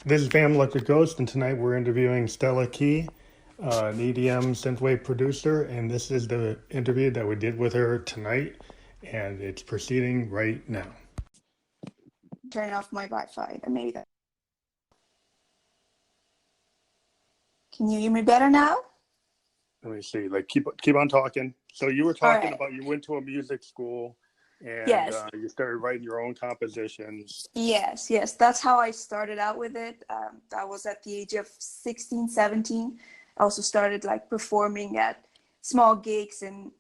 This is Bam Luck Ghost, and tonight we're interviewing Stella Key, an EDM synthwave producer, and this is the interview that we did with her tonight, and it's proceeding right now. Turn off my Wi-Fi. And maybe that. Can you hear me better now? Let me see. Like, keep on talking. So you were All talking right. about you went to a music school, and Yes. you started writing your own compositions. Yes. That's how I started out with it. That was at the age of 16, 17. I also started like performing at small gigs and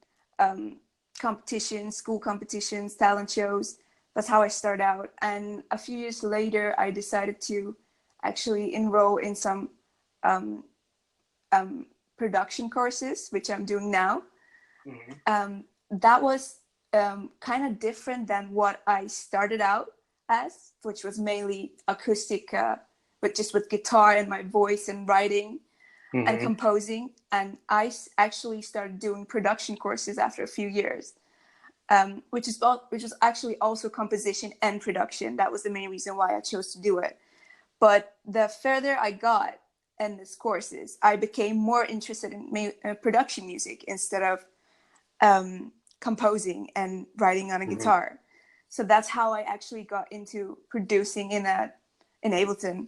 competitions, school competitions, talent shows. That's how I started out. And a few years later, I decided to actually enroll in some um, production courses, which I'm doing now. Hmm. That was kind of different than what I started out as, which was mainly acoustic, but just with guitar and my voice and writing and Hmm. composing. And I actually started doing production courses after a few years, which was actually also composition and production. That was the main reason why I chose to do it. But the further I got in these courses, I became more interested in production music instead of composing and writing on a Hmm. guitar. So that's how I actually got into producing in Ableton.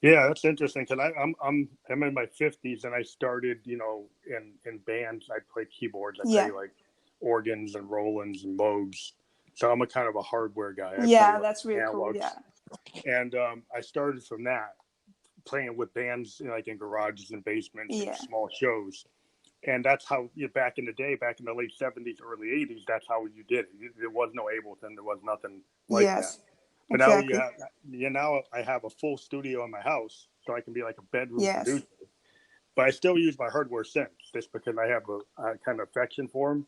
Yeah, that's interesting because I'm in my 50s and I started, in bands. I play keyboards. I play Yeah, like organs and Rolands and Moogs. So I'm a kind of a hardware guy. I play yeah, like that's really cool. analogs, Yeah, and I started from that, playing with bands, like in garages and basements and yeah, small shows. And that's how back in the day, back in the late 70s, early 80s, that's how you did it. There was no Ableton. There was nothing like that. yes, But now exactly. now I have a full studio in my house, so I can be like a bedroom Yes, producer. But I still use my hardware synths just because I have a kind of affection for them.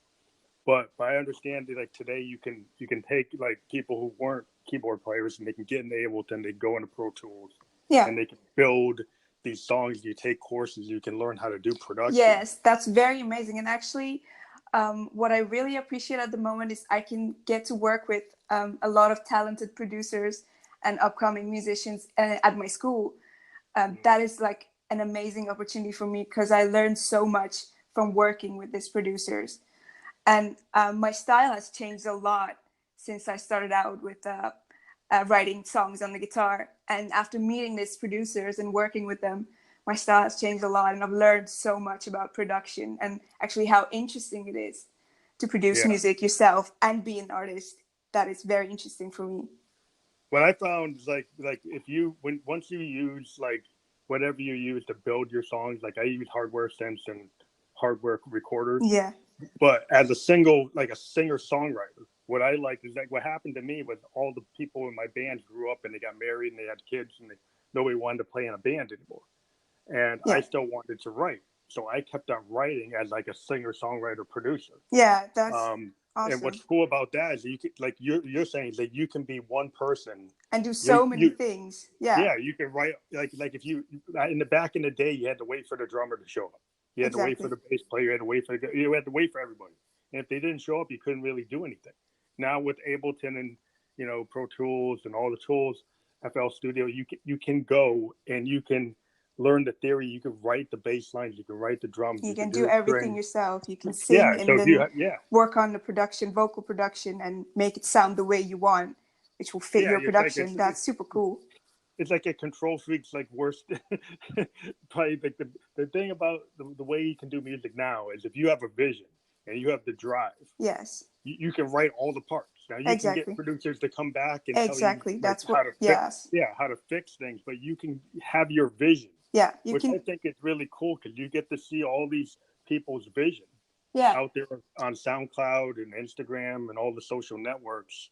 But I understand that like today you can take like people who weren't keyboard players and they can get in Ableton, they go into Pro Tools, yeah. and they can build these songs. You take courses, you can learn how to do production. Yes, that's very amazing. And actually, what I really appreciate at the moment is I can get to work with a lot of talented producers and upcoming musicians at my school. That is like an amazing opportunity for me because I learned so much from working with these producers. And my style has changed a lot since I started out with writing songs on the guitar. And after meeting these producers and working with them, my style has changed a lot. And I've learned so much about production and actually how interesting it is to produce Yeah. music yourself and be an artist. That is very interesting for me. What I found is like if you when once you use like whatever you use to build your songs, like I use hardware synths and hardware recorders. Yeah. But as a single, like a singer songwriter, what I like is like what happened to me was all the people in my band grew up and they got married and they had kids and nobody wanted to play in a band anymore. And I Yeah. still wanted to write. So I kept on writing as like a singer songwriter producer. Yeah. That's Um, and what's awesome. cool about that is that you can, like you're saying is that you can be one person. And do You so many you things. Yeah. yeah, you can write like if you in the back in the day you had to wait for the drummer to show up. You had to wait for Exactly. the bass player. You had to wait for everybody. And if they didn't show up, you couldn't really do anything. Now with Ableton and Pro Tools and all the tools, FL Studio, you can go and you can learn the theory. You can write the bass lines. You can write the drums. You You can can do do the everything strings. yourself. You can Yeah. sing So and if you then yeah work on the production, vocal production, and make it sound the way you want, which will fit yeah your it's like production. That's super cool. it's like a control freak's like worst. Probably like the thing about the way you can do music now is if you have a vision and you have the drive, Yes, you can write all the parts. Now you can get exactly. producers to come back and tell you Exactly. like That's how what, to fix, yes. yeah, how to fix things, but you can have your vision, Yeah, you which I can, think is really cool because you get to see all these people's vision yeah. out there on SoundCloud and Instagram and all the social networks.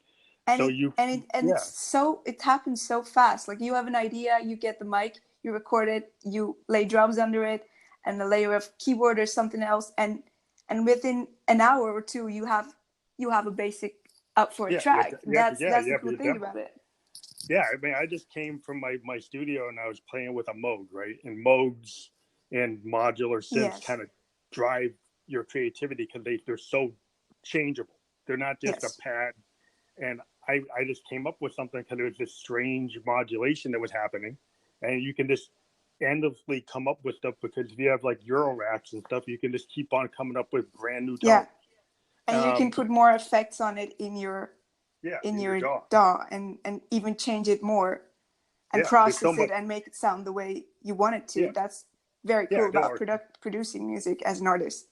And So it, you, and it, and yeah, it's so, it happens so fast. Like you have an idea, you get the mic, you record it, you lay drums under it, and a layer of keyboard or something else. And within an hour or two, you have a basic up for a yeah, track. That's you the have cool your thing demo. about it. Yeah, I mean, I just came from my studio and I was playing with a Moog, right? And Moogs and modular synths Yes. kind of drive your creativity because they're so changeable. They're not just a Yes. pad. And I just came up with something because there was this strange modulation that was happening, and you can just endlessly come up with stuff because if you have like Euro racks and stuff, you can just keep on coming up with brand new tones. Yeah, and you can put more effects on it in your DAW and even change it more and process it and make it sound the way you want it to. That's very cool about producing music as an artist.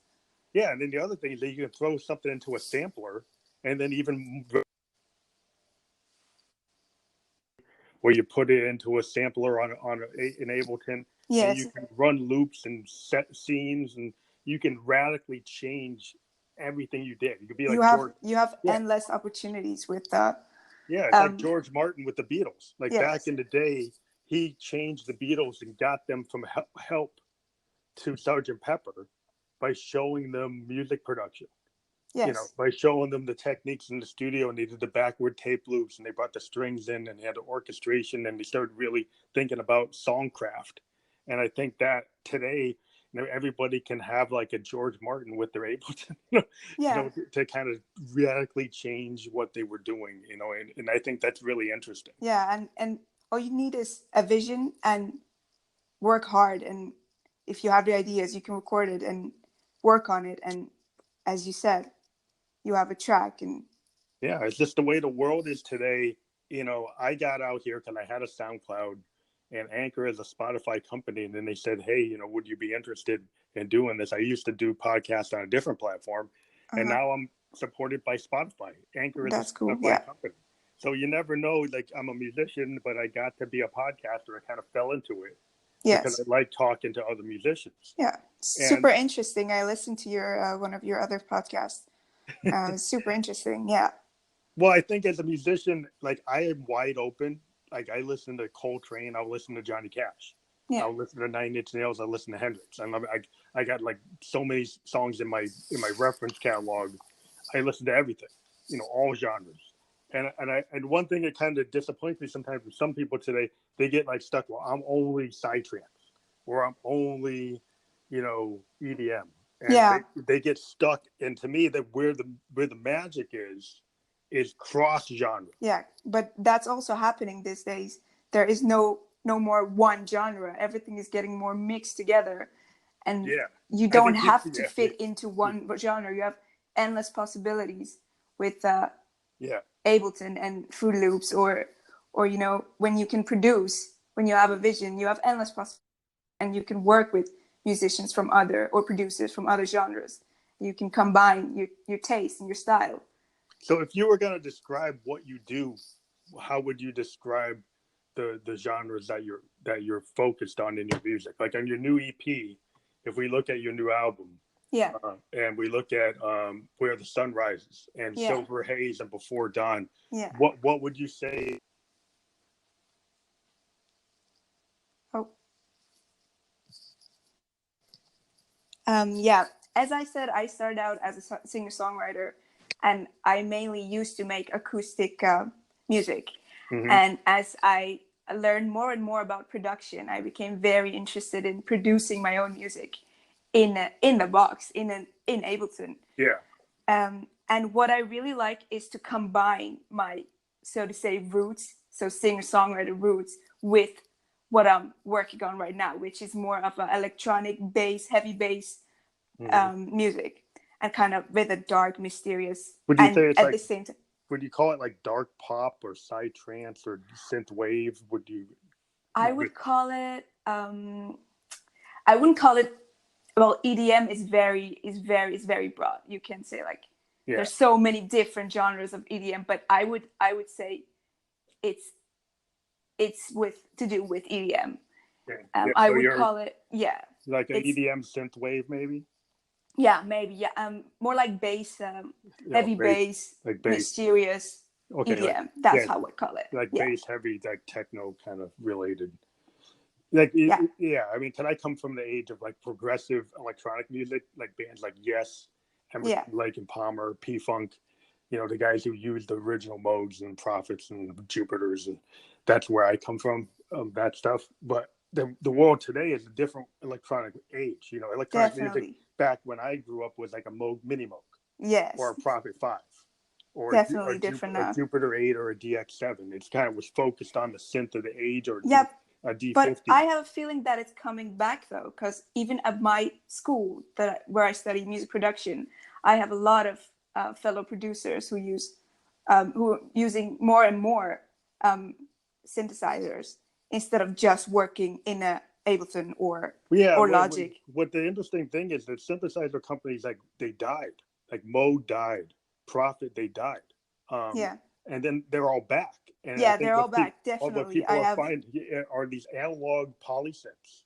Yeah, and then the other thing is that you can throw something into a sampler and then even where you put it into a sampler on an Ableton, and you can run loops and set scenes, and you can radically change everything you did. You could be like you have endless opportunities with it's like George Martin with the Beatles. Like back in the day, he changed the Beatles and got them from Help to Sgt. Pepper by showing them music production. You know, by showing them the techniques in the studio, and they did the backward tape loops, and they brought the strings in, and they had the orchestration, and they started really thinking about songcraft. And I think that today, you know, everybody can have like a George Martin with their Ableton, you know, to kind of radically change what they were doing, you know, and I think that's really interesting. Yeah, and all you need is a vision and work hard, and if you have the ideas, you can record it and work on it, and as you said, you have a track. And it's just the way the world is today. You know, I got out here because I had a SoundCloud, and Anchor is a Spotify company, and then they said, hey, you know, would you be interested in doing this? I used to do podcasts on a different platform, and now I'm supported by Spotify. Anchor is a Spotify company. So you never know. Like, I'm a musician, but I got to be a podcaster. I kind of fell into it because I like talking to other musicians. Yeah, super interesting. I listened to your one of your other podcasts. Super interesting. Yeah. Well, I think as a musician, like, I am wide open. Like, I listen to Coltrane. I'll listen to Johnny Cash. I'll listen to Nine Inch Nails. I'll listen to Hendrix. I got like so many songs in my reference catalog. I listen to everything, you know, all genres. And one thing that kind of disappoints me sometimes with some people today, they get like stuck. Well, I'm only psytrance, or I'm only, you know, EDM. And they get stuck. And to me, that where the magic is cross genre. Yeah, but that's also happening these days. There is no more one genre. Everything is getting more mixed together, and you don't have to fit into one genre. You have endless possibilities with Ableton and Fruit Loops, or you know, when you can produce, when you have a vision, you have endless possibilities, and you can work with musicians from other, or producers from other genres. You can combine your taste and your style. So if you were going to describe what you do, how would you describe the genres that you're focused on in your music? Like on your new EP, if we look at your new album, and we look at Where the Sun Rises and Silver Haze and Before Dawn, what would you say? As I said, I started out as a singer-songwriter, and I mainly used to make acoustic music. And as I learned more and more about production, I became very interested in producing my own music in the box, in Ableton. And what I really like is to combine my, so to say, roots, so singer-songwriter roots, with what I'm working on right now, which is more of an electronic bass, heavy bass music, and kind of with a dark, mysterious. Would you say it's at the same time? Would you call it like dark pop or psytrance or synthwave? Would you? I would call it. I wouldn't call it. Well, EDM is very broad. You can say like there's so many different genres of EDM, but I would say it's to do with EDM. I would call it like an EDM synthwave maybe. Yeah, maybe. More like bass, heavy bass, like mysterious EDM. That's how I would call it. Like bass heavy, like techno kind of related. Like I mean, can I come from the age of like progressive electronic music, like bands like Yes, Emerson, Lake and Palmer, P-Funk, you know, the guys who used the original Modes and Prophets and Jupiters, and that's where I come from, that stuff. But the world today is a different electronic age. You know, electronic music back when I grew up was like a Moog Mini Moog, or a Prophet 5. or Definitely different A now. Jupiter 8 or a DX7. It's kind of was focused on the synth of the age, or Yeah, a but D50. I have a feeling that it's coming back though, because even at my school where I study music production, I have a lot of fellow producers who are using more and more um, synthesizers instead of just working in a Ableton Yeah, or Logic. what the interesting thing is that synthesizer companies, like, they died, like Moog died, Prophet, they died, um, Yeah, and then they're all back. And I yeah, think they're all back. what Definitely, I people are have finding are these analog polysynths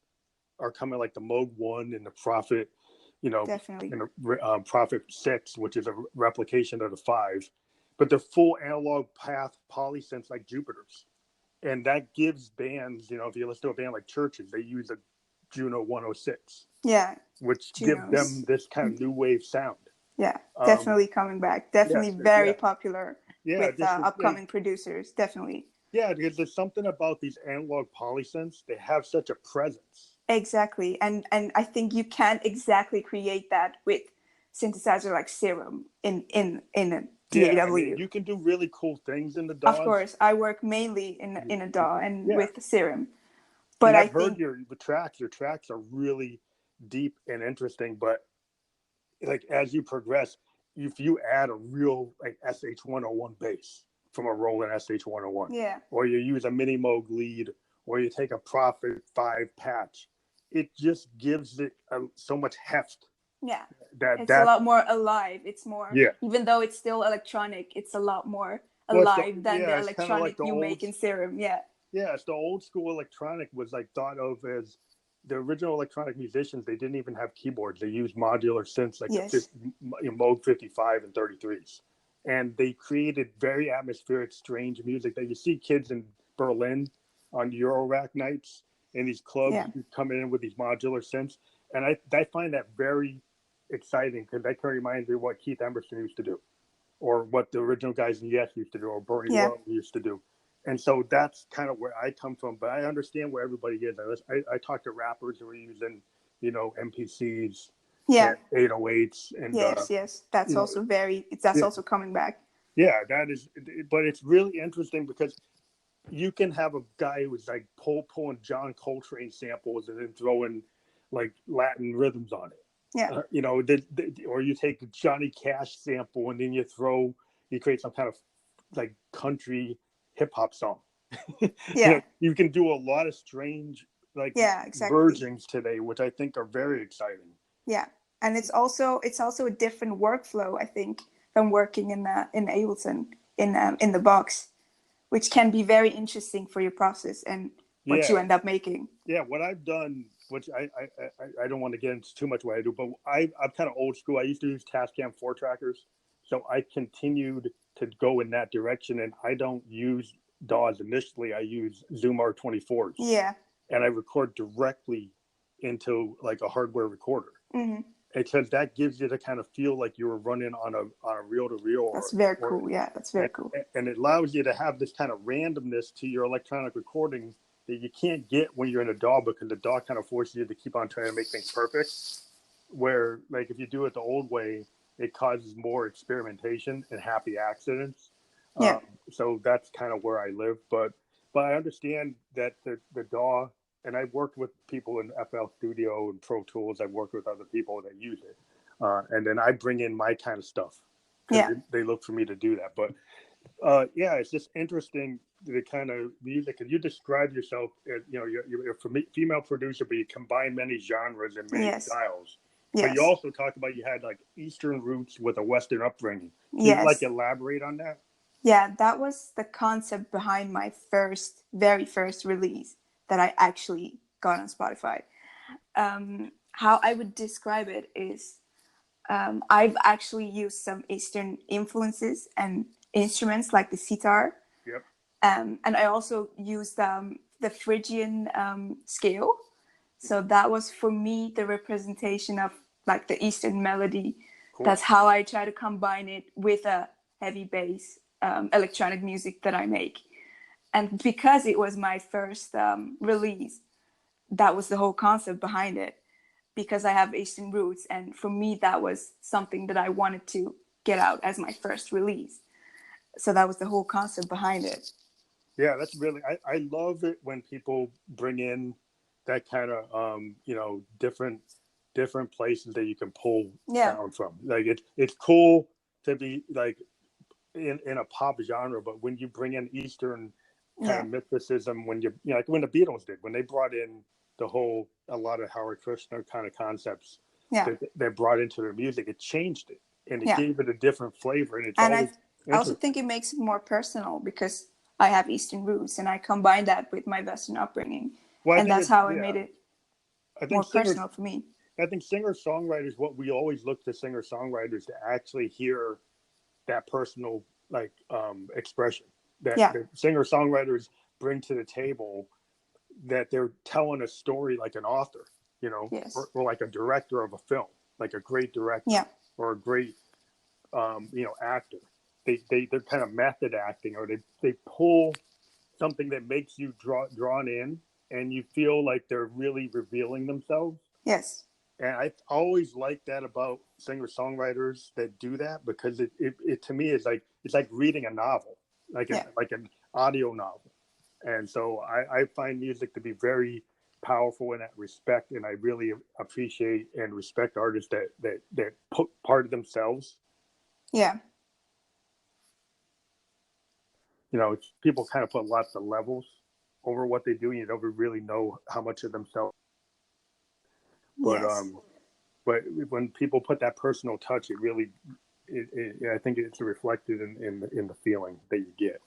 are coming, like the Moog One and the Prophet, you know, definitely. and the Prophet 6, which is a replication of the 5, but they're full analog path polysynths like Jupiters. And that gives bands, if you listen to a band like Churches, they use a Juno 106, Yeah, which gives them Junos. this kind of new wave sound. Yeah, Um, definitely coming back. Definitely yes, very yeah, popular yeah, with just upcoming producers. Definitely. yeah, because there's something about these analog polysynths. They have such a presence. Exactly. And I think you can't exactly create that with synthesizer like Serum in a Yeah, I mean, DAW. you can do really cool things in the Of DAWs. course, I work mainly in a DAW and Yeah, with Serum. and But I I've heard think your tracks. Your tracks are really deep and interesting. But like as you progress, if you add a real like SH101 bass from a Roland SH101, yeah, or you use a Mini Moog lead, or you take a Prophet 5 patch, it just gives it so much heft. yeah. That It's a that lot more alive. It's more, Yeah. even though it's still electronic, it's a lot more Well, alive than the it's kind of like electronic the you old make in Serum. Yeah. Yeah, it's the old school electronic was like thought of as the original electronic musicians. They didn't even have keyboards. They used modular synths like the Yes. Moog 55 and 33s. And they created very atmospheric, strange music that you see kids in Berlin on Eurorack nights in these clubs Yeah. coming in with these modular synths. And I find that very exciting because that kind of reminds me of what Keith Emerson used to do, or what the original guys in Yes used to do, or Bernie Yeah. Worrell used to do. And so that's kind of where I come from. But I understand where everybody is. I talk to rappers who are using, MPCs Yeah. and 808s, and Yes. Yes. That's you know, also that's yeah, also coming back. yeah, that is. But it's really interesting because you can have a guy who's like pulling John Coltrane samples and then throwing like Latin rhythms on it. Yeah. Or you take a Johnny Cash sample and then you create some kind of like country hip hop song. Yeah. You can do a lot of strange like Yeah. Exactly. versions today, which I think are very exciting. Yeah. And it's also a different workflow, I think, than working in Ableton in the box, which can be very interesting for your process and what Yeah, you end up making. yeah. What I've done, which I don't want to get into too much what I do, but I'm kind of old school. I used to use Tascam 4 trackers, so I continued to go in that direction, and I don't use DAWs initially. I use Zoom R24s, Yeah. and I record directly into like a hardware recorder. Hmm. Because that gives you the kind of feel like you were running on a reel to reel, That's very or cool. Yeah, that's very cool. and it allows you to have this kind of randomness to your electronic recording that you can't get when you're in a DAW, because the DAW kind of forces you to keep on trying to make things perfect. Where like if you do it the old way, it causes more experimentation and happy accidents. Yeah. So that's kind of where I live, but I understand that the DAW, and I've worked with people in FL Studio and Pro Tools. I've worked with other people that use it, and then I bring in my kind of stuff because Yeah. they look for me to do that. But yeah, it's just interesting the kind of music. And you describe yourself as, you're a female producer, but you combine many genres and many Yes. styles. But you Yes. also talked about you had like Eastern roots with a Western upbringing. Can you like Yes. elaborate on that? Yeah, that was the concept behind my very first release that I actually got on Spotify. How I would describe it is I've actually used some Eastern influences and instruments like the sitar. Yep. And I also used the Phrygian scale. So that was for me the representation of like the Eastern melody. Cool. That's how I try to combine it with a heavy bass electronic music that I make. And because it was my first release, that was the whole concept behind it. Because I have Asian roots, and for me that was something that I wanted to get out as my first release. So that was the whole concept behind it. Yeah, that's really, I love it when people bring in that kind of, different places that you can pull Yeah. sound from. Like it's cool to be like in a pop genre, but when you bring in Eastern kind Yeah. of mysticism, when like when the Beatles did, when they brought in a lot of Hare Krishna kind of concepts Yeah. that they brought into their music, it changed it and it Yeah. gave it a different flavor. And it's And always I also interesting. think it makes it more personal because I have Eastern roots and I combine that with my Western upbringing. Well, I And think that's it, how I yeah, made it I more think singers, personal for me. I think singer songwriters, what we always look to singer songwriters to actually hear that personal expression that Yeah. the singer songwriters bring to the table, that they're telling a story like an author, Yes. or like a director of a film, like a great director Yeah. or a great actor. They're kind of method acting, or they pull something that makes you drawn in, and you feel like they're really revealing themselves. Yes. And I always like that about singer songwriters that do that, because it to me is like, it's like reading a novel, Yeah. like an audio novel. And so I find music to be very powerful in that respect, and I really appreciate and respect artists that put part of themselves. Yeah. People kind of put lots of levels over what they do, and you never really know how much of themselves. But Yes. but when people put that personal touch, I think it's reflected in the feeling that you get.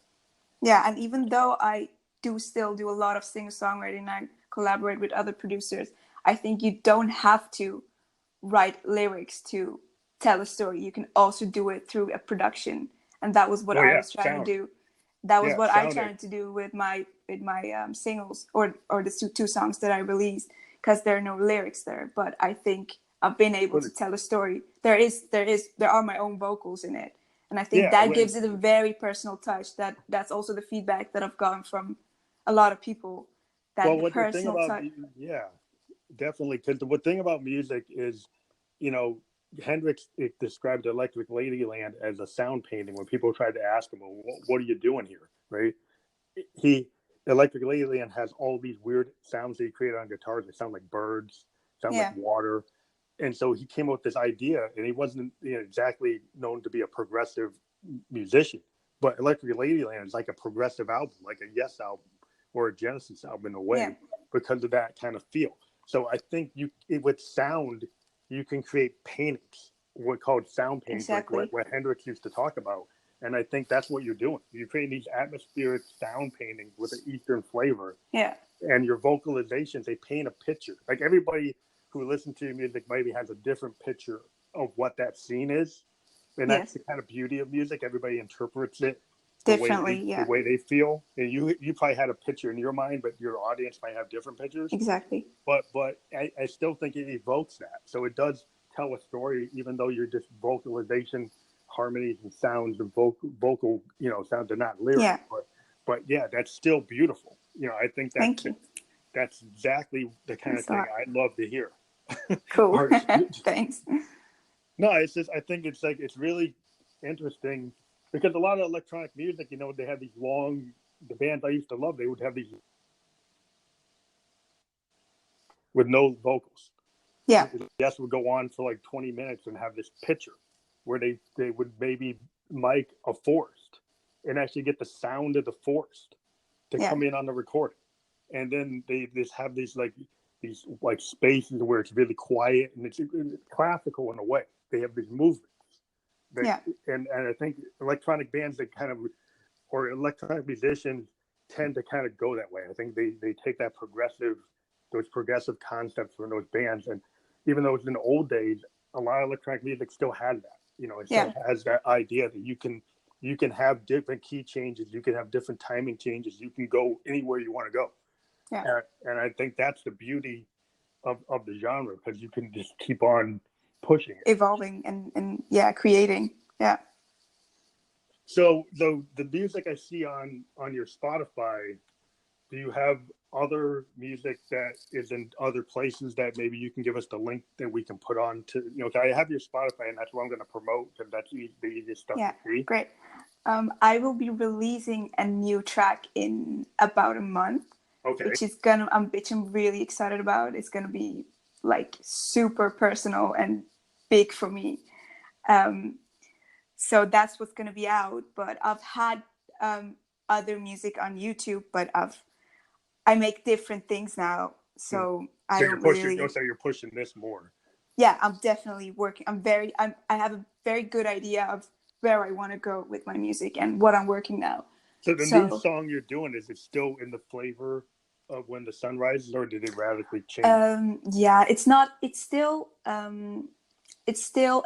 Yeah. And even though I do still do a lot of singer songwriting and I collaborate with other producers, I think you don't have to write lyrics to tell a story. You can also do it through a production. And that was what Oh I yeah, was trying to sound. do. That was Yeah, what I sounding. tried to do with my singles, or the two songs that I released, because there are no lyrics there. But I think I've been able But to tell a story. There are my own vocals in it, and I think yeah, that gives it a very personal touch. That's also the feedback that I've gotten from a lot of people, that well, the what the thing personal about, touch. yeah, definitely, because the thing about music is, you know, Hendrix described Electric Ladyland as a sound painting. When people tried to ask him, well, what are you doing here, right? He Electric Ladyland has all these weird sounds that he created on guitars. They sound like birds, sound like Yeah. water, and so he came up with this idea. And he wasn't, exactly known to be a progressive musician, but Electric Ladyland is like a progressive album, like a Yes album or a Genesis album in a Yeah. way, because of that kind of feel. So I think with sound, you can create paintings, what called sound paintings, like Exactly. what Hendrix used to talk about. And I think that's what you're doing. You're creating these atmospheric sound paintings with an Eastern flavor. Yeah. And your vocalizations, they paint a picture. Like everybody who listens to your music maybe has a different picture of what that scene is. And that's Yes. the kind of beauty of music. Everybody interprets it Differently. the Yeah. way they feel. And you probably had a picture in your mind, but your audience might have different pictures. Exactly. But I still think it evokes that. So it does tell a story, even though you're just vocalization, harmonies and sounds and vocal sounds are not lyrics. Yeah. But yeah, that's still beautiful. I think Thank you. that's exactly the kind of Thanks a thing lot. I love to hear. Cool. Artists. Thanks. No, it's just, I think it's like, it's really interesting, because a lot of electronic music, they have these long, the bands I used to love, they would have these with no vocals. Yeah. The guests would go on for like 20 minutes and have this picture where they would maybe mic a forest and actually get the sound of the forest to Yeah. come in on the recording. And then they just have these like spaces where it's really quiet, and it's classical in a way. They have these movements that, Yeah. and I think electronic bands that or electronic musicians tend to kind of go that way. I think they take those progressive concepts from those bands, and even though it's in the old days, a lot of electronic music still has that. It Yeah. still has that idea that you can have different key changes, you can have different timing changes, you can go anywhere you want to go. Yeah. And I think that's the beauty of the genre, because you can just keep on pushing it. Evolving and yeah, creating. Yeah. So the music I see on your Spotify, do you have other music that is in other places that maybe you can give us the link that we can put on to, I have your Spotify, and that's what I'm going to promote, because that's the easiest stuff Yeah. to see. Great. I will be releasing a new track in about a month, Okay. which I'm really excited about. It's gonna be like super personal and big for me. Um, so that's what's gonna be out. But I've had other music on YouTube, but I make different things now, Hmm. so So I you're don't pushing. really. So you're pushing this more. Yeah, I'm definitely working. I have a very good idea of where I want to go with my music and what I'm working now. So the new So song you're doing, is it still in the flavor of When the Sun Rises, or did it radically change? yeah, it's not. It's still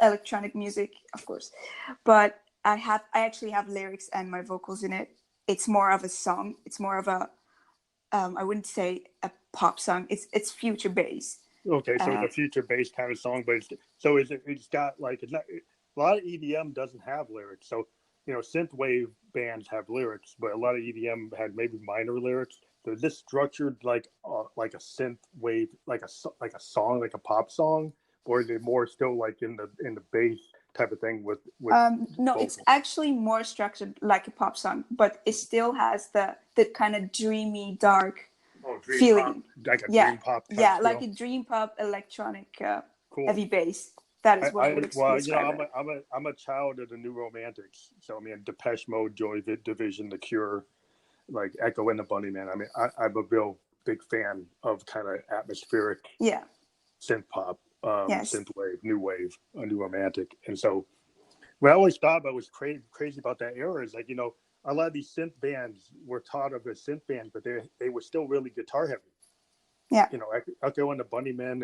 electronic music, of course, but I actually have lyrics and my vocals in it. It's more of a song. It's more of a I wouldn't say a pop song. It's future bass. Okay, so it's Uh, a future-based kind of song, but so is it? It's got like it's not. A lot of EDM doesn't have lyrics, so synthwave bands have lyrics, but a lot of EDM had maybe minor lyrics. So is this structured like a synthwave, like a song, like a pop song, or is it more still like in the bass type of thing with no, it's vocals? actually more structured like a pop song, but it still has the kind of dreamy, dark Oh, dream pop, feeling. like a Yeah, dream pop type yeah, like feel. a dream pop electronic Cool. heavy bass. That is what I would Well, describe it. I'm a child of the New Romantics. So I mean, Depeche Mode, Joy Division, The Cure, like Echo and the Bunnymen. I mean, I'm a real big fan of kind of atmospheric Yeah. synth pop, Yes. synth wave, new wave, New Romantic. And so, what I always thought about was crazy about that era is like a lot of these synth bands were thought of as synth bands, but they were still really guitar heavy. Yeah. Echo and the Bunnymen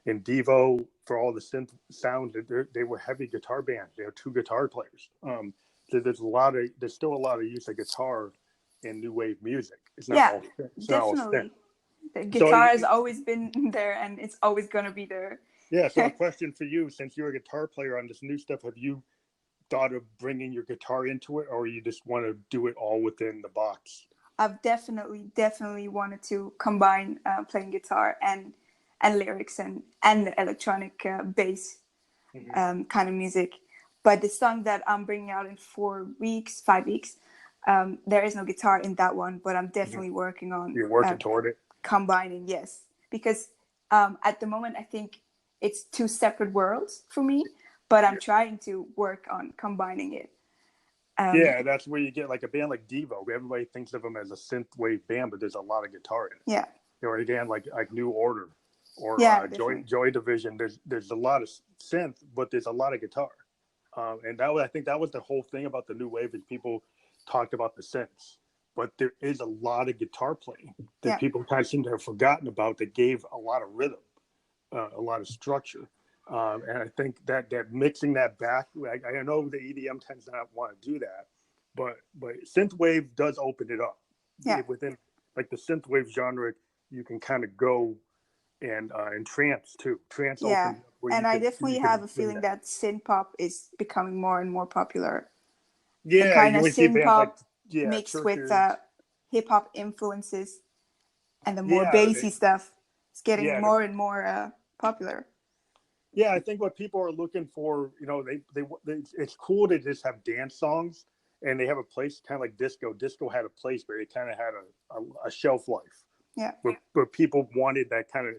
and Devo for all the synth sound. They were heavy guitar bands. They were two guitar players. So there's still a lot of use of guitar in new wave music. Yeah. It's not all synth. Definitely. The So guitar has always been there, and it's always gonna be there. yeah. So a question for you, since you're a guitar player on this new stuff, have you thought of bringing your guitar into it, or you just want to do it all within the box? I've definitely wanted to combine playing guitar and lyrics and electronic bass Mm-hmm. kind of music. But the song that I'm bringing out in 4 weeks, 5 weeks, there is no guitar in that one. But I'm Mm-hmm. definitely working on You're working toward it. combining. Yes, because at the moment I think it's two separate worlds for me. But I'm Yeah. trying to work on combining it. Yeah, that's where you get like a band like Devo. Everybody thinks of them as a synth wave band, but there's a lot of guitar in it. Yeah. Or again, like New Order or Yeah, definitely. Joy Division. There's a lot of synth, but there's a lot of guitar. And I think that was the whole thing about the new wave is people talked about the synths, but there is a lot of guitar playing that Yeah. people kind of seem to have forgotten about that gave a lot of rhythm, a lot of structure. And I think that mixing that back, I know the EDM tends to not want to do that, but synthwave does open it up. Yeah. Within like the synthwave genre, you can kind of go and trance too. Trance Yeah. opens up where And I you definitely have can a bring feeling that. that synth pop is becoming more and more popular. The Yeah, kind you of would see synth bands like pop yeah, mixed with churches. hip hop influences and the more Yeah, bassy stuff is getting yeah, more and more popular. yeah. I think what people are looking for, it's cool to just have dance songs, and they have a place kind of like disco. Disco had a place where it kind of had a shelf life, Yeah. where people wanted that kind of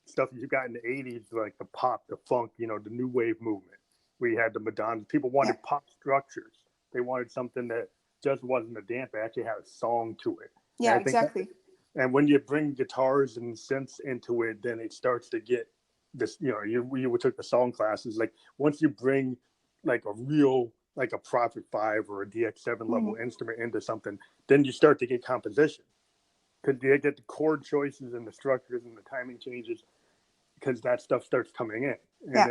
stuff you got in the '80s, like the pop, the funk, the new wave movement. We had the Madonna. People Yeah. wanted pop structures. They wanted something that just wasn't a dance, but actually had a song to it. And Yeah, I think exactly. and when you bring guitars and synths into it, then it starts to get this. You took the song classes. Like once you bring like a real like a Prophet 5 or a DX7 level instrument into something, then you start to get composition because you get the chord choices and the structures and the timing changes because that stuff starts coming in, Yeah.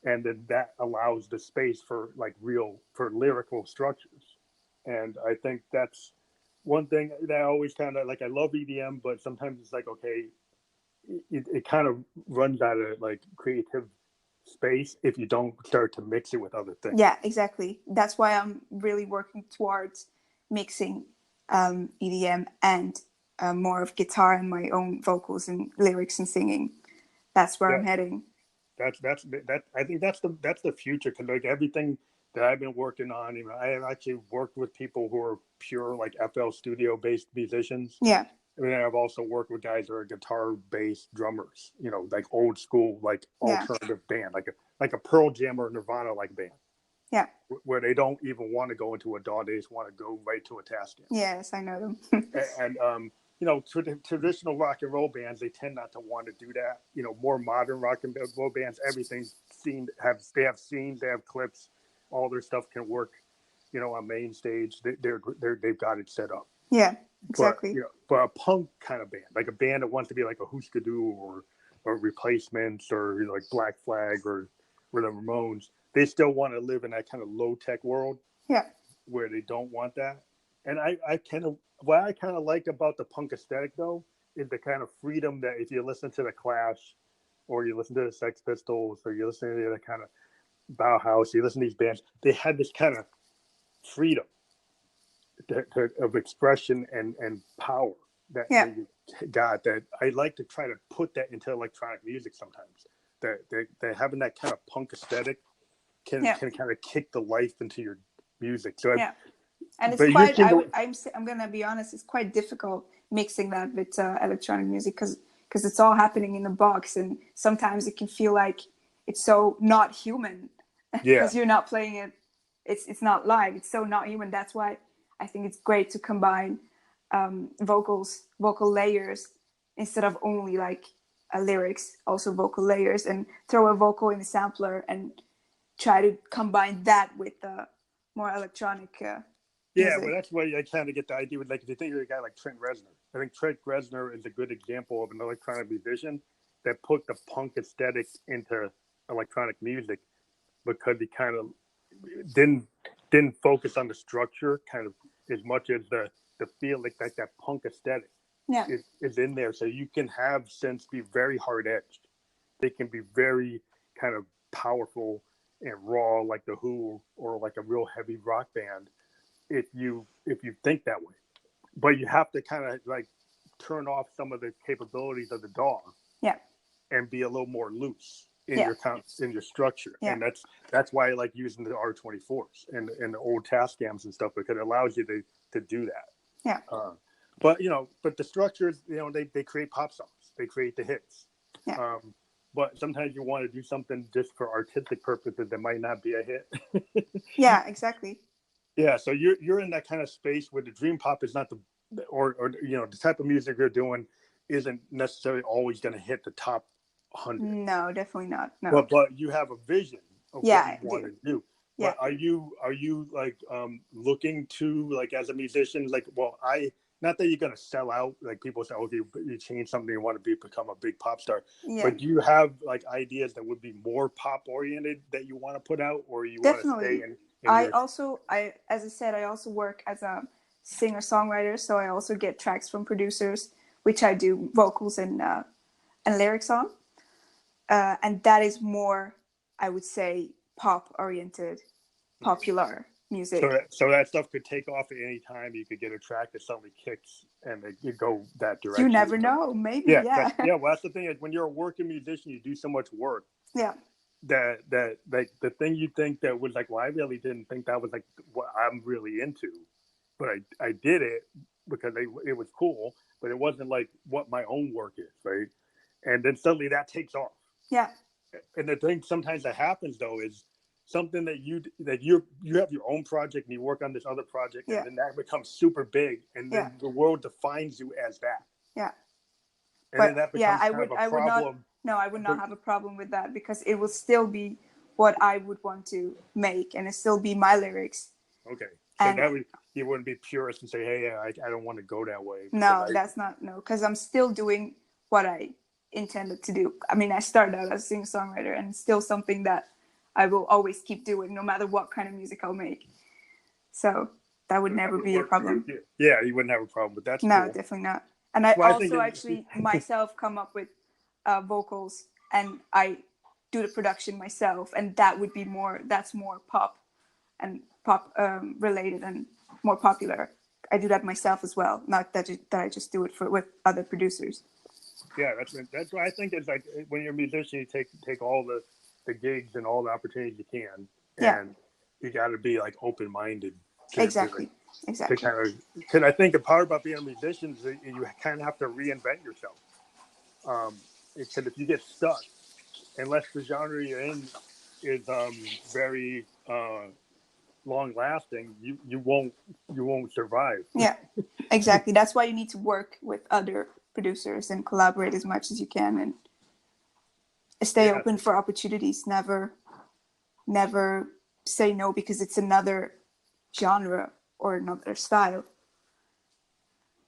and then that allows the space for for lyrical structures. And I think that's one thing that I always kind of like. I love EDM, but sometimes it's like, okay, it kind of runs out of like creative space if you don't start to mix it with other things. Yeah, exactly. That's why I'm really working towards mixing EDM and more of guitar and my own vocals and lyrics and singing. That's where Yeah, I'm heading. that's that. I think that's the future because like everything that I've been working on. You know, I have actually worked with people who are pure like FL Studio based musicians. Yeah. I mean, I've also worked with guys that are guitar based drummers. You know, like old school, like Yeah. alternative band, like a Pearl Jam or Nirvana like band. Yeah. Where they don't even want to go into a DAW, they just want to go right to a Tascam. Yes, I know them. And you know, traditional rock and roll bands, they tend not to want to do that. You know, more modern rock and roll bands, everything have scenes, they have clips, all their stuff can work. You know, on main stage, they've got it set up. Yeah, exactly. But you know, for a punk kind of band, like a band that wants to be like a Husker Du or Replacements or, you know, like Black Flag or the Ramones, they still want to live in that kind of low tech world. Yeah. Where they don't want that. And what I kind of liked about the punk aesthetic though is the kind of freedom that if you listen to the Clash or you listen to the Sex Pistols or you listen to the kind of Bauhaus, you listen to these bands, they had this kind of freedom of expression and power that you got, that I like to try to put that into electronic music sometimes. That having that kind of punk aesthetic can kind of kick the life into your music. So and it's quite. I'm gonna be honest. It's quite difficult mixing that with electronic music because it's all happening in a box, and sometimes it can feel like it's so not human because you're not playing it. It's not live. It's so not human. That's why I think it's great to combine vocal layers instead of only like lyrics, also vocal layers, and throw a vocal in a sampler and try to combine that with the more electronic music. Well, that's why I kind of get the idea with, like, if you think of a guy like Trent Reznor, I think Trent Reznor is a good example of an electronic musician that put the punk aesthetic into electronic music because he kind of didn't focus on the structure kind of as much as the feel like that punk aesthetic is in there. So you can have synths be very hard edged. They can be very kind of powerful and raw like the Who or like a real heavy rock band if you think that way. But you have to kind of like turn off some of the capabilities of the DAW and be a little more loose in your structure. And that's why I like using the R24s and the old Tascams and stuff, because it allows you to do that. But the structures, they create pop songs, they create the hits. But sometimes you want to do something just for artistic purposes that might not be a hit. Exactly. So you're in that kind of space where the dream pop is not or the type of music you're doing isn't necessarily always going to hit the top 100. No, definitely not. No. But you have a vision of what you want to do. But are you like looking to, like, as a musician, like, not that you're going to sell out, like people say, okay, you change something, you want to become a big pop star. But do you have like ideas that would be more pop oriented that you want to put out, or you want to stay in as I said, I also work as a singer songwriter, so I also get tracks from producers, which I do vocals and lyrics on, and that is more, I would say, pop oriented, popular music. So that stuff could take off at any time. You could get a track that suddenly kicks and you go that direction. You never know. Maybe. Well, that's the thing, is when you're a working musician, you do so much work. That like the thing you think that was like, well, I really didn't think that was like what I'm really into, but I did it because it was cool, but it wasn't like what my own work is, right? And then suddenly that takes off. And the thing sometimes that happens though is something that you have your own project and you work on this other project, and then that becomes super big, and then the world defines you as that. And then that becomes kind of a problem. I would not have a problem with that, because it will still be what I would want to make, and it still be my lyrics. Okay. So you wouldn't be purist and say, hey, I don't want to go that way. Because I'm still doing what I intended to do. I mean, I started out as a singer-songwriter, and it's still something that I will always keep doing no matter what kind of music I'll make. So that would never be a problem. Yeah, you wouldn't have a problem, but that's no, cool. Definitely not. And I also actually myself come up with vocals, and I do the production myself, and that's more pop related and more popular. I do that myself as well, not that I just do it with other producers. Yeah, that's what I think is, like, when you're a musician, you take all the gigs and all the opportunities you can, you got to be like open-minded to Exactly. to kind of, because I think the part about being a musician is that you kind of have to reinvent yourself. Because if you get stuck, unless the genre you're in is very long lasting, you won't survive. Yeah, exactly. That's why you need to work with other producers and collaborate as much as you can and stay open for opportunities. Never say no because it's another genre or another style.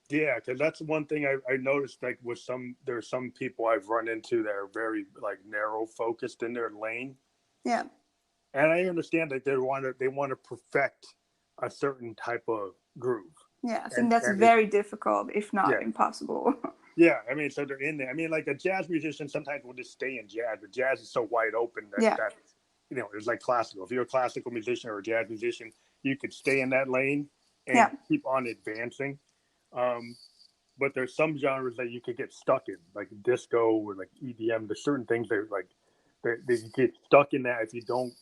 Yeah, because that's one thing I noticed. Like with there's some people I've run into that are very like narrow focused in their lane. Yeah. And I understand that they want to perfect a certain type of groove. Yeah, I think that's very difficult, if not impossible. Yeah, I mean, so they're in there. I mean, like a jazz musician sometimes will just stay in jazz, but jazz is so wide open that you know, it's like classical. If you're a classical musician or a jazz musician, you could stay in that lane and keep on advancing. But there's some genres that you could get stuck in, like disco or like EDM. There's certain things that like that you get stuck in that if you don't.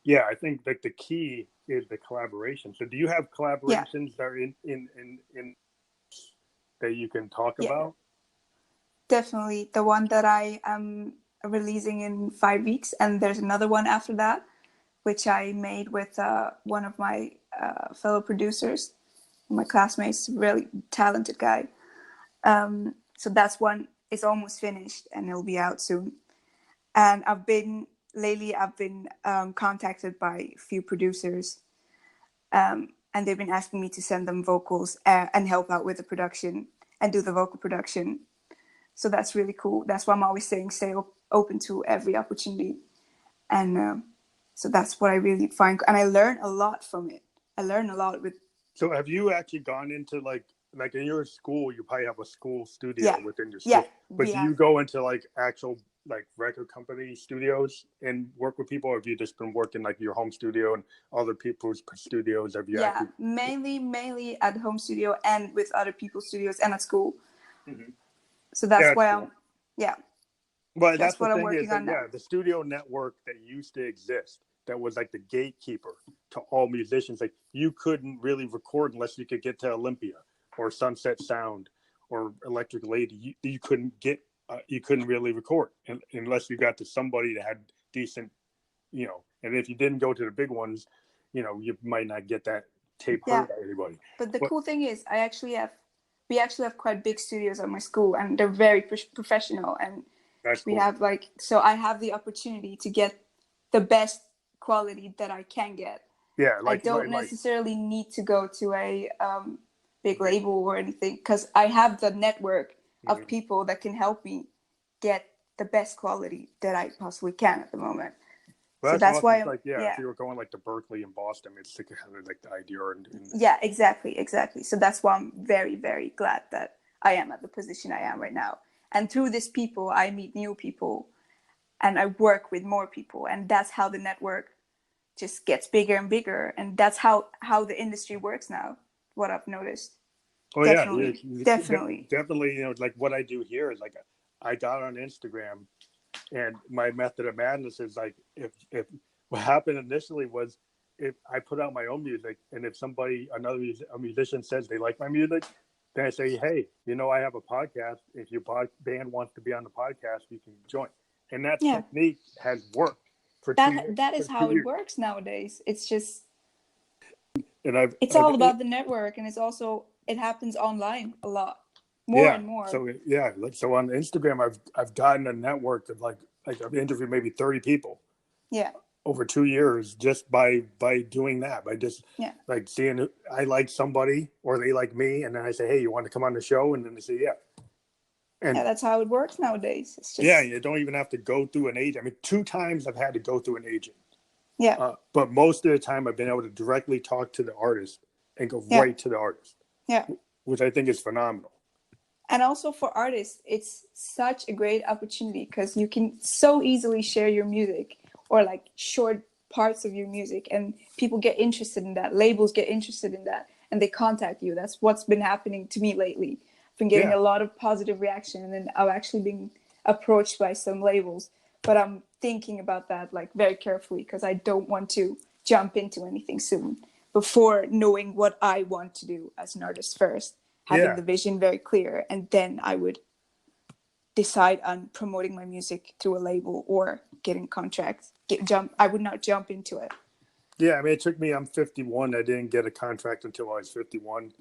Yeah, I think like the key is the collaboration. So, do you have collaborations that are in that you can talk about? Definitely, the one that I am releasing in 5 weeks, and there's another one after that, which I made with one of my fellow producers, my classmates, really talented guy. So that's one is almost finished and it'll be out soon. And I've been contacted by a few producers, and they've been asking me to send them vocals and help out with the production and do the vocal production. So that's really cool. That's why I'm always saying stay open to every opportunity. And so that's what I really find. And I learn a lot from it. I learn a lot with. So have you actually gone into like in your school, you probably have a school studio within your school. But do you go into like actual like record company studios and work with people, or have you just been working like your home studio and other people's studios? Have you mainly at home studio and with other people's studios and at school. Mm-hmm. So that's why I'm Well, that's what I'm working on now. The studio network that used to exist, that was like the gatekeeper to all musicians. Like you couldn't really record unless you could get to Olympia or Sunset Sound or Electric Lady. You couldn't get, you couldn't really record unless you got to somebody that had decent, you know. And if you didn't go to the big ones, you know, you might not get that tape heard by anybody. But the cool thing is, we actually have quite big studios at my school, and they're very professional. And we have so I have the opportunity to get the best quality that I can get. Yeah, I don't necessarily need to go to a big label or anything, because I have the network of people that can help me get the best quality that I possibly can at the moment. Well, so that's why I'm if you were going like to Berkeley and Boston, it's kind of like the idea. Yeah, exactly. So that's why I'm very, very glad that I am at the position I am right now. And through these people, I meet new people and I work with more people. And that's how the network just gets bigger and bigger. And that's how the industry works now, what I've noticed. Oh, definitely. Definitely, you know, like what I do here is like I got on Instagram, and my method of madness is like if what happened initially was if I put out my own music, and if a musician says they like my music, then I say, hey, you know, I have a podcast. If your band wants to be on the podcast, you can join. And that technique has worked for 2 years. That is how it works nowadays. It's just, it's all about the network, and it happens online a lot, more and more. So so on Instagram, I've gotten a network of like I've interviewed maybe 30 people. Yeah. Over 2 years, just by doing that, by just like seeing I like somebody or they like me, and then I say, hey, you want to come on the show? And then they say, yeah. And that's how it works nowadays. It's just, you don't even have to go through an agent. I mean, 2 times I've had to go through an agent. Yeah. But most of the time, I've been able to directly talk to the artist and go right to the artist. Yeah. Which I think is phenomenal. And also for artists, it's such a great opportunity because you can so easily share your music or like short parts of your music, and people get interested in that. Labels get interested in that, and they contact you. That's what's been happening to me lately. I've been getting a lot of positive reaction, and then I've actually been approached by some labels. But I'm thinking about that like very carefully, because I don't want to jump into anything soon before knowing what I want to do as an artist first, having the vision very clear, and then I would decide on promoting my music through a label or getting contracts. I would not jump into it. Yeah, I mean, it took me, I'm 51. I didn't get a contract until I was 51.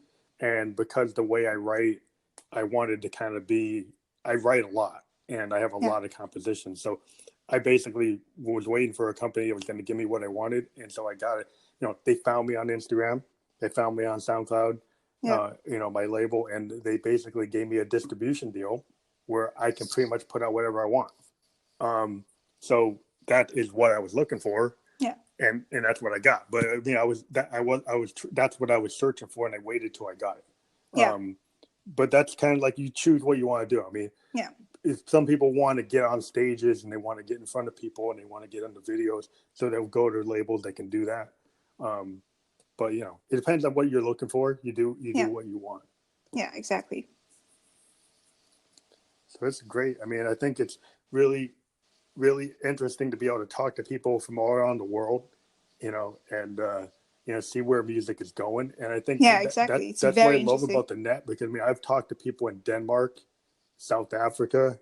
And because the way I write, I wanted to kind of I write a lot and I have a lot of compositions. So I basically was waiting for a company that was going to give me what I wanted. And so I got it. You know, they found me on Instagram. They found me on SoundCloud, you know, my label. And they basically gave me a distribution deal where I can pretty much put out whatever I want. So that is what I was looking for. Yeah. And that's what I got. But I mean, that's what I was searching for, and I waited till I got it. Yeah. But that's kind of like you choose what you want to do. I mean, if some people want to get on stages and they want to get in front of people and they want to get into videos, so they'll go to labels that can do that. But you know, it depends on what you're looking for. You do what you want. Yeah, exactly. So it's great. I mean, I think it's really, really interesting to be able to talk to people from all around the world, you know, and you know, see where music is going. And I think exactly. That's what I love about the net, because I mean, I've talked to people in Denmark, South Africa,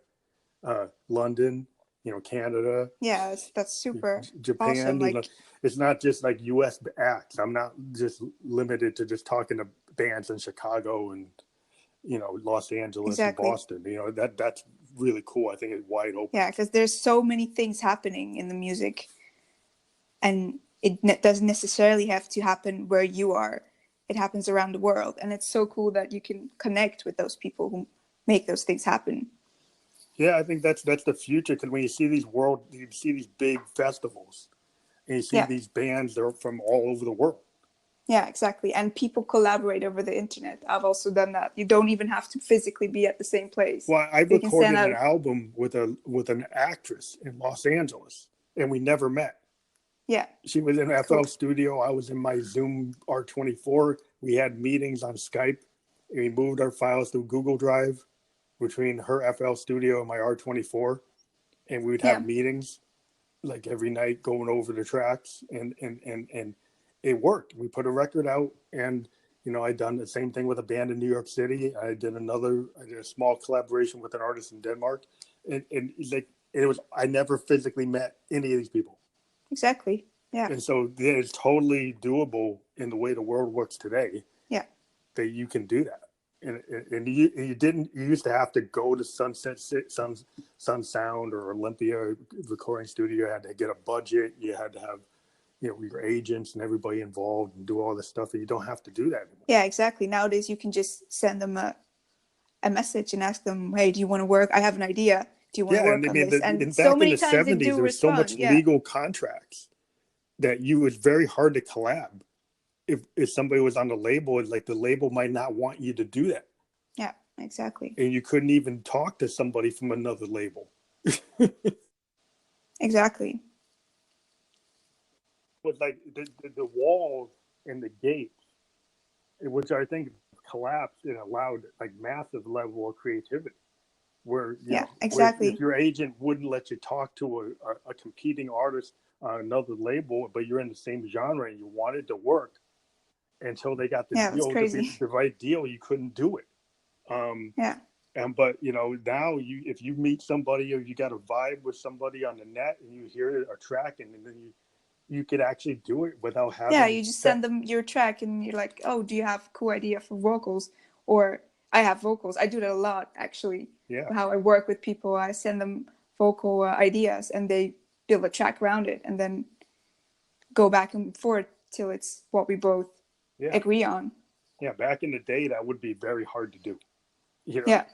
London, you know, Canada. Yeah, that's super Japan. awesome. You like, know, it's not just like US acts. I'm not just limited to just talking to bands in Chicago and, you know, Los Angeles and Boston. You know, that's really cool. I think it's wide open. Yeah, because there's so many things happening in the music, and it doesn't necessarily have to happen where you are. It happens around the world, and it's so cool that you can connect with those people who make those things happen. Yeah, I think that's the future, because when you see these big festivals, and you see these bands that are from all over the world. Yeah, exactly. And people collaborate over the internet. I've also done that. You don't even have to physically be at the same place. Well, I recorded an album with an actress in Los Angeles, and we never met. Yeah. She was in FL Studio. I was in my Zoom R24. We had meetings on Skype, and we moved our files through Google Drive between her FL Studio and my R24, and we would have meetings like every night going over the tracks, and it worked. We put a record out, and you know, I done the same thing with a band in New York City. I did a small collaboration with an artist in Denmark, and like I never physically met any of these people. Exactly. Yeah. And so it's totally doable in the way the world works today. Yeah. That you can do that. And you used to have to go to Sun Sound or Olympia recording studio. You had to get a budget. You had to have, you know, your agents and everybody involved and do all this stuff. And you don't have to do that anymore. Yeah, exactly. Nowadays you can just send them a message and ask them, hey, do you want to work? I have an idea. Do you want to work on this? And so many times they do respond. There was so much legal contracts that it was very hard to collab. If somebody was on the label, like the label might not want you to do that. Yeah, exactly. And you couldn't even talk to somebody from another label. Exactly. It was like the walls and the gates, which I think collapsed and allowed like massive level of creativity. Where exactly. If your agent wouldn't let you talk to a competing artist on another label, but you're in the same genre and you wanted to work, until they got the deal, the right deal, you couldn't do it. But you know, now if you meet somebody or you got a vibe with somebody on the net and you hear a track, and then you could actually do it without having. Yeah, you just send them your track and you're like, oh, do you have a cool idea for vocals? Or I have vocals. I do that a lot, actually. Yeah. How I work with people, I send them vocal ideas and they build a track around it and then go back and forth till it's what we both agree on. Yeah, back in the day, that would be very hard to do. You know? Yeah,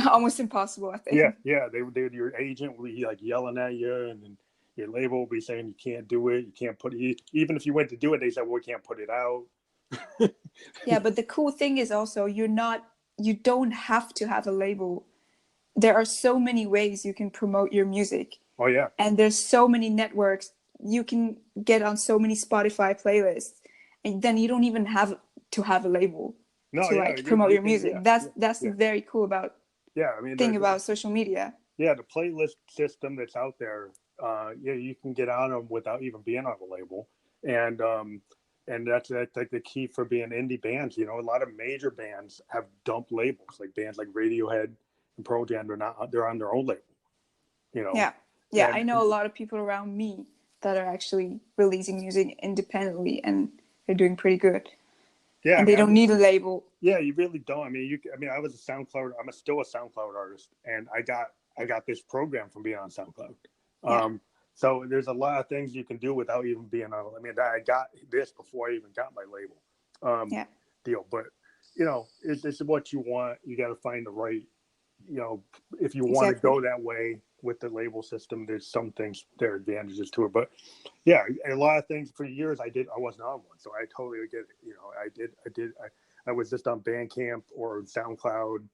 almost impossible, I think. Yeah. Your agent would be like yelling at you, and then your label will be saying you can't do it, you can't put it. Even if you went to do it, they said, well, we can't put it out. Yeah, but the cool thing is also you don't have to have a label. There are so many ways you can promote your music. Oh yeah. And there's so many networks. You can get on so many Spotify playlists, and then you don't even have to have a label to promote your music. That's very cool about I mean, thing about social media. Yeah, the playlist system that's out there yeah, you can get on them without even being on a label. And that's like the key for being indie bands. You know, a lot of major bands have dumped labels, like bands like Radiohead and Pearl Jam. They're on their own label. You know. Yeah. Yeah, And I know a lot of people around me that are actually releasing music independently, and they're doing pretty good. yeah, And they don't need a label. yeah, you really don't. I mean, I was a SoundCloud. Still a SoundCloud artist, and I got this program from being on SoundCloud. Yeah. So there's a lot of things you can do without even being on. I mean, I got this before I even got my label Yeah. deal. But you know, it's what you want. You got to find the right. You know, if you want to Exactly. go that way with the label system, there's some things there are advantages to it. But yeah, a lot of things for years I wasn't on one, so I totally get it. You know, I was just on Bandcamp or SoundCloud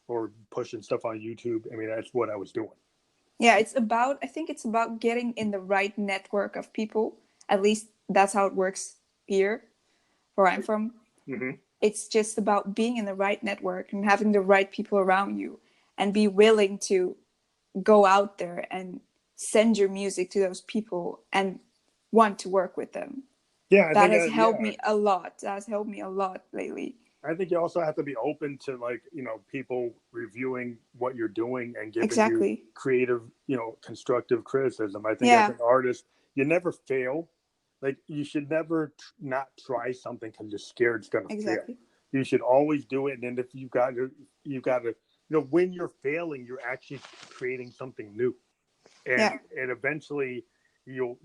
or pushing stuff on YouTube. I mean, that's what I was doing. Yeah, I think it's about getting in the right network of people. At least that's how it works here, where I'm from. Mm-hmm. It's just about being in the right network and having the right people around you, and be willing to go out there and send your music to those people and want to work with them. Yeah, That has helped me a lot. That has helped me a lot lately. I think you also have to be open to, like, you know, people reviewing what you're doing and giving Exactly. you creative, you know, constructive criticism. I think Yeah. as an artist, you never fail. Like, you should never not try something because you're scared it's going to Exactly. fail. You should always do it. And if you got to, you know, when you're failing, you're actually creating something new. And, Yeah. and eventually you'll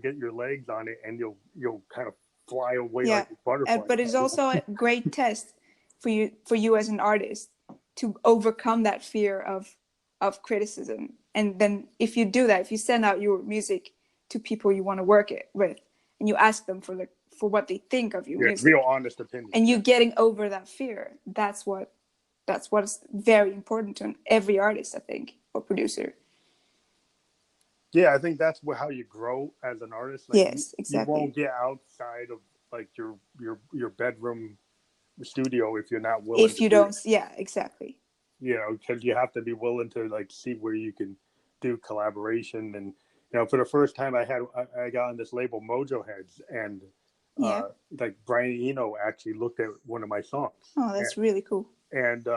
get your legs on it, and you'll kind of fly away Yeah. like a butterfly. But it's also a great test for you as an artist to overcome that fear of criticism. And then if you do that, if you send out your music to people you want to work it with, and you ask them for what they think of your music, real honest opinion, and you getting over that fear, that's what's very important to every artist, I think, or producer. Yeah, I think that's how you grow as an artist. Like, Yes, exactly. You won't get outside of, like, your bedroom studio if you're not willing. If you don't, yeah, exactly. You know, because you have to be willing to, like, see where you can do collaboration. And you know, for the first time, I got on this label, Mojo Heads, and Yeah. like Brian Eno actually looked at one of my songs. Oh, that's really cool. And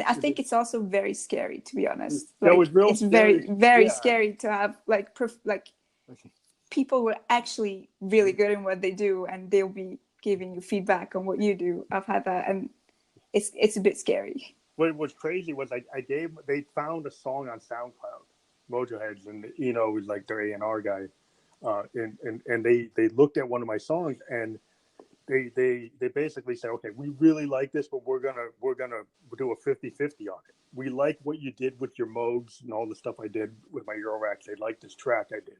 I think it's also very scary, to be honest. That Like, was real it's scary. very scary to have like people who are actually really good in what they do, and they'll be giving you feedback on what you do. I've had that, and it's a bit scary. What was crazy was they found a song on SoundCloud, Mojo Heads, and Eno was like their A&R guy, and they looked at one of my songs, and they basically said, okay, we really like this, but we're gonna do a 50-50 on it. We like what you did with your Moogs and all the stuff I did with my Eurorack. They liked this track I did,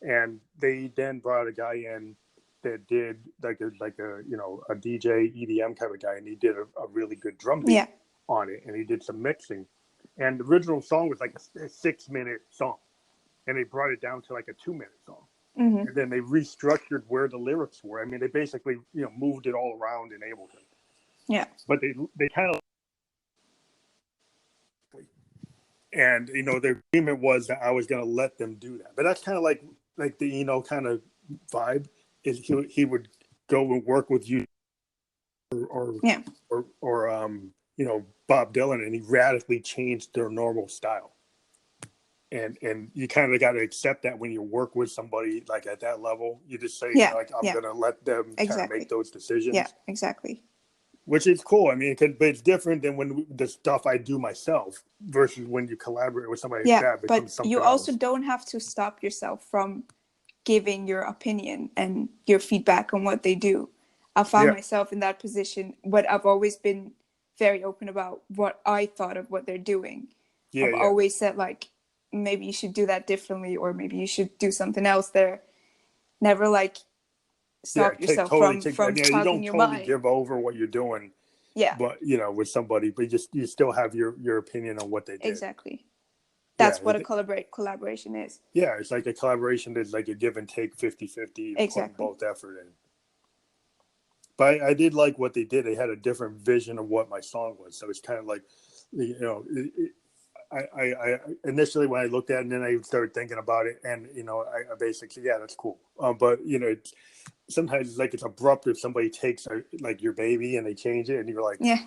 and they then brought a guy in that did like a you know, a DJ EDM kind of guy, and he did a really good drum beat on it, and he did some mixing. And the original song was like a 6-minute song, and they brought it down to like a 2-minute song. Mm-hmm. And then they restructured where the lyrics were. I mean, they basically, you know, moved it all around in Ableton. Yeah. But they kind of, and you know, the agreement was that I was going to let them do that. But that's kind of like the, you know, kind of vibe is he would go and work with you or you know, Bob Dylan, and he radically changed their normal style. And you kind of got to accept that when you work with somebody like at that level. You just say, like, I'm going to let them kind of make those decisions. Yeah, exactly. Which is cool. I mean, but it's different than when the stuff I do myself versus when you collaborate with somebody like that. But you also don't have to stop yourself from giving your opinion and your feedback on what they do. I found myself in that position, but I've always been very open about what I thought of what they're doing. I've always said, like, maybe you should do that differently, or maybe you should do something else there. Never like stop yourself from talking your mind. You don't give over what you're doing. Yeah. But, you know, with somebody, but you still have your opinion on what they did. Exactly. That's what a collaboration is. Yeah, it's like a collaboration that's like a give and take, 50-50, putting both effort in. But I did like what they did. They had a different vision of what my song was. So it's kind of like, you know, I initially when I looked at it, and then I started thinking about it, and I basically, yeah, that's cool. But sometimes it's like it's abrupt if somebody takes like your baby and they change it, and you're like, Yeah.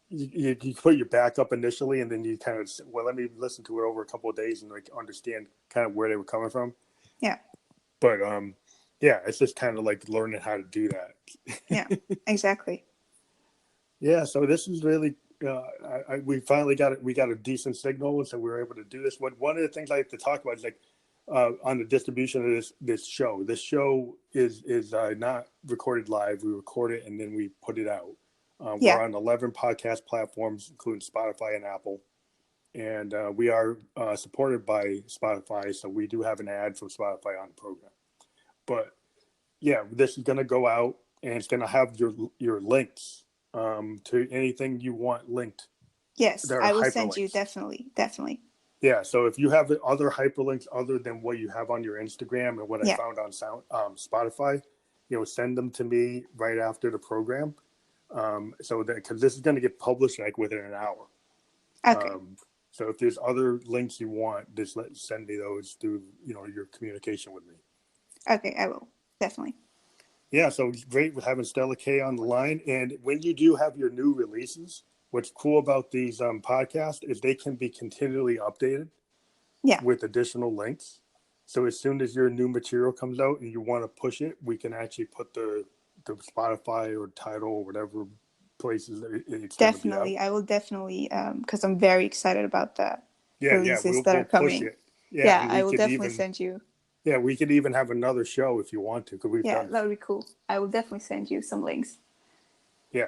you put your back up initially, and then you kind of, well, let me listen to it over a couple of days and like understand kind of where they were coming from. Yeah. But yeah, it's just kind of like learning how to do that. Yeah, exactly. Yeah, so this is really we finally got it. We got a decent signal, so we were able to do this. One of the things I like to talk about is like on the distribution of this show. This show is not recorded live. We record it and then we put it out. Yeah. We're on 11 podcast platforms, including Spotify and Apple, and we are supported by Spotify. So we do have an ad from Spotify on the program. But yeah, this is going to go out and it's going to have your links to anything you want linked. Yes, There are I will send you, hyperlinks. definitely. Yeah, so if you have other hyperlinks other than what you have on your Instagram and what I Yeah. found on Spotify, send them to me right after the program. So that, because this is going to get published like within an hour. Okay. So if there's other links you want, just send me those through your communication with me. Okay, I will definitely. Yeah, so it's great with having Stella Key on the line. And when you do have your new releases, what's cool about these podcasts is they can be continually updated with additional links. So as soon as your new material comes out and you want to push it, we can actually put the Spotify or Tidal or whatever places it's Definitely, I will definitely, because I'm very excited about the releases that we'll are coming. push it. Yeah, and I we will could definitely even send you. yeah, we could even have another show if you want to, because we've done. That would be cool. I will definitely send you some links. Yeah,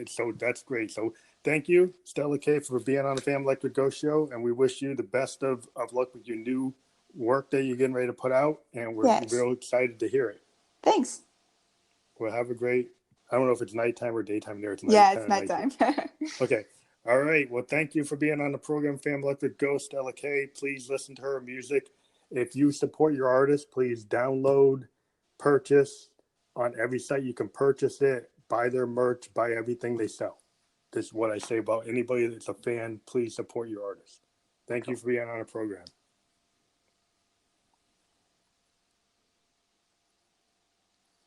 so that's great. So thank you, Stella Key, for being on the Fam Electric Ghost Show, and we wish you the best of luck with your new work that you're getting ready to put out, and we're real excited to hear it. Thanks. Well, have a great, I don't know if it's nighttime or daytime there. It's it's nighttime. Okay. All right. Well, thank you for being on the program, Fam Electric Ghost, Stella Key. Please listen to her music. If you support your artist, please download, purchase on every site you can purchase it, buy their merch, buy everything they sell. This is what I say about anybody that's a fan. Please support your artist. Thank you for being on the program.